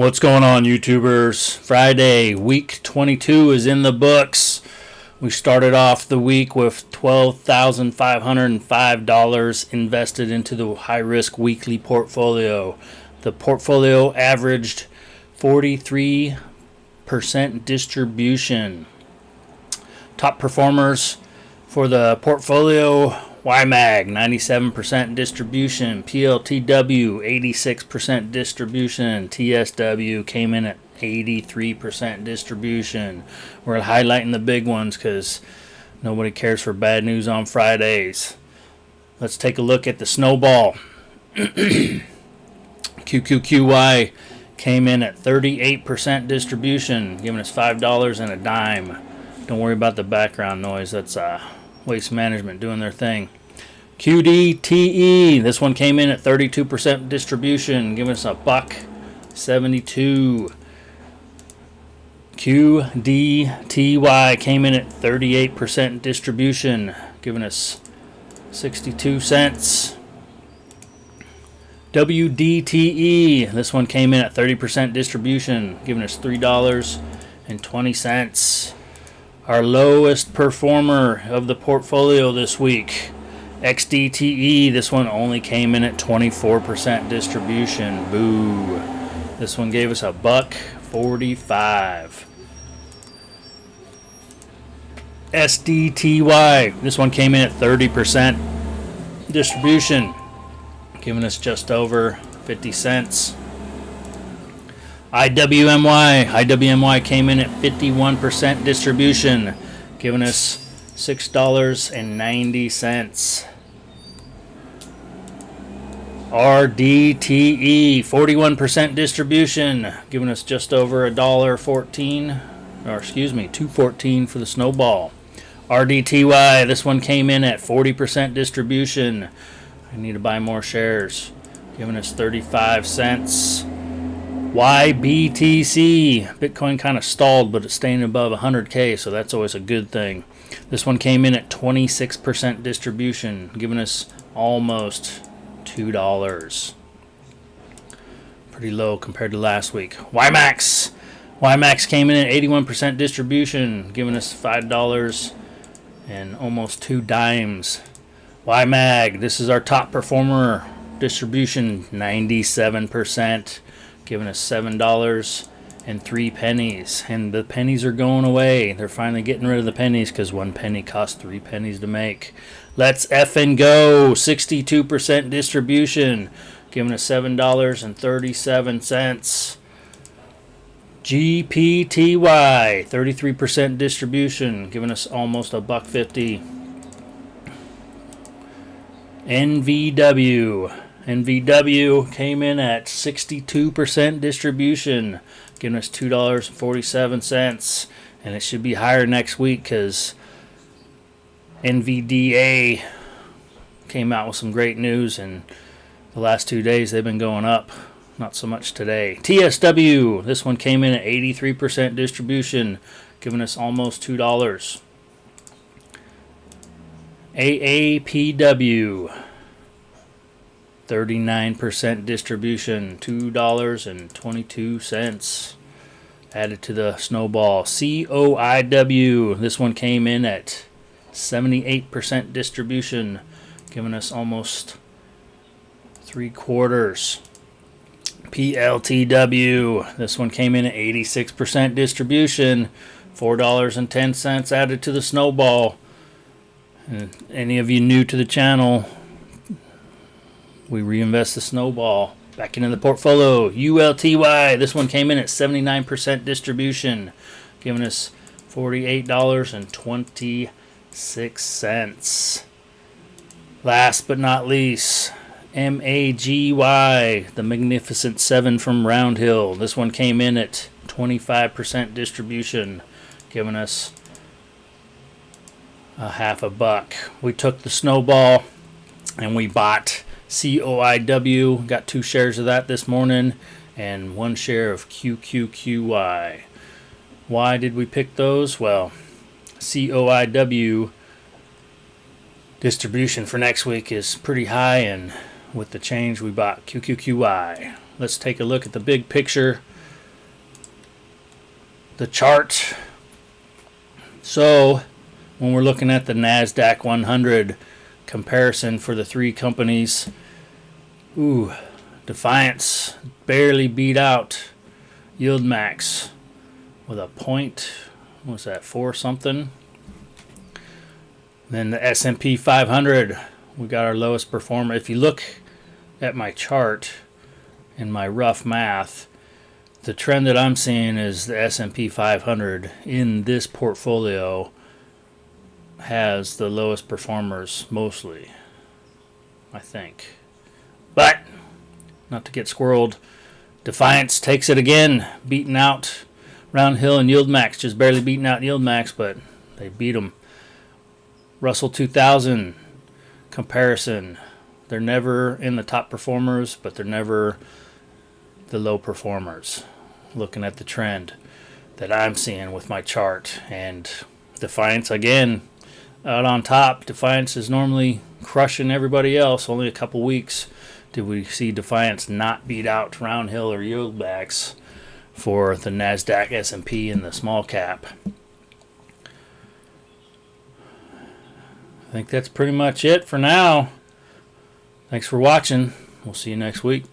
What's going on, YouTubers? Friday, week 22 is in the books. We started off the week with $12,505 invested into the high-risk weekly portfolio. The portfolio averaged 43% distribution. Top performers for the portfolio: YieldMax 97% distribution, PLTW 86% distribution, TSW came in at 83% distribution. We're highlighting the big ones because nobody cares for bad news on Fridays. Let's take a look at the snowball. QQQY came in at 38% distribution, giving us $5 and a dime. Don't worry about the background noise. That's Waste Management doing their thing. QDTE, this one came in at 32% distribution, giving us $1.72. QDTY came in at 38% distribution, giving us 62 cents. WDTE, this one came in at 30% distribution, giving us $3.20. Our lowest performer of the portfolio this week, XDTE, this one only came in at 24% distribution. Boo. This one gave us $1.45. SDTY, this one came in at 30% distribution, giving us just over 50 cents. IWMY came in at 51% distribution, giving us $6.90. RDTE, 41% distribution, giving us just over $2.14 for the snowball. RDTY, this one came in at 40% distribution. I need to buy more shares, giving us 35 cents. YBTC, Bitcoin kind of stalled, but it's staying above 100K, so that's always a good thing. This one came in at 26% distribution, giving us almost $2. Pretty low compared to last week. YieldMax came in at 81% distribution, giving us $5 and almost 2 dimes. YieldMax, this is our top performer. Distribution 97%. Giving us $7.03, and the pennies are going away. They're finally getting rid of the pennies because 1 penny costs 3 pennies to make. Let's effing go. 62% distribution, giving us $7.37. GPTY, 33% distribution, giving us almost $1.50. NVW came in at 62% distribution, giving us $2.47, and it should be higher next week because NVDA came out with some great news, and the last 2 days they've been going up, not so much today. TSW, this one came in at 83% distribution, giving us almost $2. AAPW, 39% distribution, $2.22 added to the snowball. COIW, this one came in at 78% distribution, giving us almost $0.75. PLTW, this one came in at 86% distribution, $4.10 added to the snowball. And any of you new to the channel, we reinvest the snowball back into the portfolio. ULTY, this one came in at 79% distribution, giving us $48.26. Last but not least, MAGY, the Magnificent 7 from Roundhill. This one came in at 25% distribution, giving us $0.50. We took the snowball and we bought COIW, got 2 shares of that this morning, and 1 share of QQQY. Why did we pick those? Well, COIW distribution for next week is pretty high, and with the change we bought QQQY. Let's take a look at the big picture the chart. So when we're looking at the Nasdaq 100 comparison for the three companies, Defiance barely beat out YieldMax with a point, what's that, 4 something. Then the S&P 500, we got our lowest performer. If you look at my chart and my rough math, the trend that I'm seeing is the S&P 500 in this portfolio has the lowest performers mostly, I think. But not to get squirreled, Defiance takes it again, beating out Roundhill and YieldMax, just barely beating out YieldMax, but they beat them. Russell 2000 comparison, they're never in the top performers, but they're never the low performers. Looking at the trend that I'm seeing with my chart, and Defiance again out on top. Defiance is normally crushing everybody else. Only a couple weeks did we see Defiance not beat out Roundhill or YieldMax for the Nasdaq, S&P, and the small cap. I think that's pretty much it for now. Thanks for watching. We'll see you next week.